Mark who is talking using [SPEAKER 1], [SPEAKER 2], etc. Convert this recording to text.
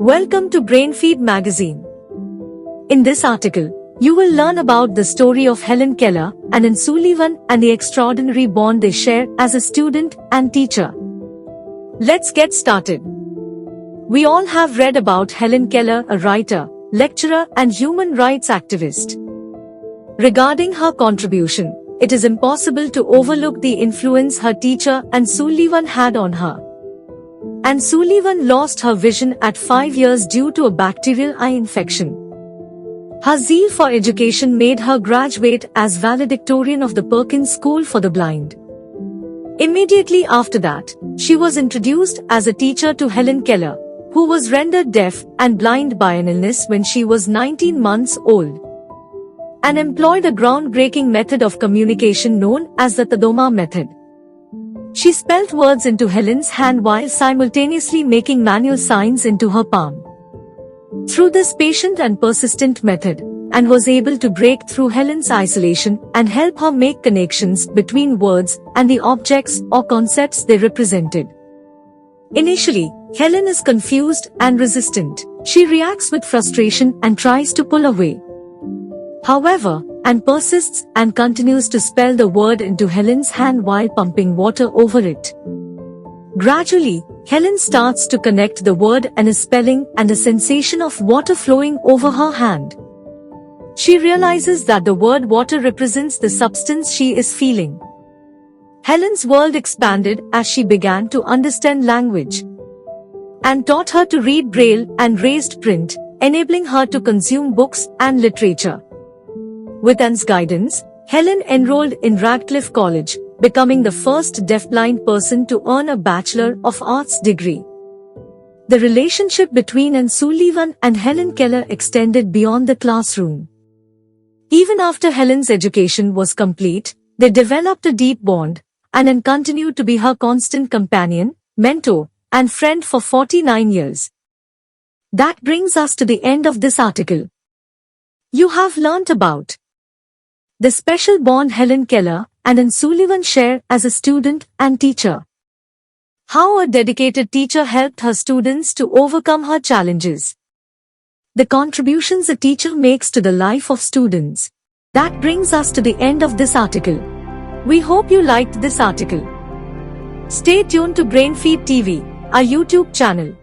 [SPEAKER 1] Welcome to Brainfeed magazine. In this article, you will learn about the story of Helen Keller and Sullivan and the extraordinary bond they share as a student and teacher. Let's get started. We all have read about Helen Keller, a writer, lecturer and human rights activist. Regarding her contribution, it is impossible to overlook the influence her teacher and Sullivan had on her. And Sullivan lost her vision at 5 years due to a bacterial eye infection. Her zeal for education made her graduate as valedictorian of the Perkins School for the Blind. Immediately after that, she was introduced as a teacher to Helen Keller, who was rendered deaf and blind by an illness when she was 19 months old, and employed a groundbreaking method of communication known as the Tadoma method. She spelled words into Helen's hand while simultaneously making manual signs into her palm. Through this patient and persistent method, and was able to break through Helen's isolation and help her make connections between words and the objects or concepts they represented. Initially, Helen is confused and resistant. She reacts with frustration and tries to pull away. However, and persists and continues to spell the word into Helen's hand while pumping water over it. Gradually, Helen starts to connect the word and a spelling and a sensation of water flowing over her hand. She realizes that the word water represents the substance she is feeling. Helen's world expanded as she began to understand language, and taught her to read Braille and raised print, enabling her to consume books and literature. With Anne's guidance, Helen enrolled in Radcliffe College, becoming the first deafblind person to earn a Bachelor of Arts degree. The relationship between Anne Sullivan and Helen Keller extended beyond the classroom. Even after Helen's education was complete, they developed a deep bond, and Anne continued to be her constant companion, mentor, and friend for 49 years. That brings us to the end of this article. You have learnt about the special bond Helen Keller and Anne Sullivan share as a student and teacher. How a dedicated teacher helped her students to overcome her challenges. The contributions a teacher makes to the life of students. That brings us to the end of this article. We hope you liked this article. Stay tuned to Brainfeed TV, our YouTube channel.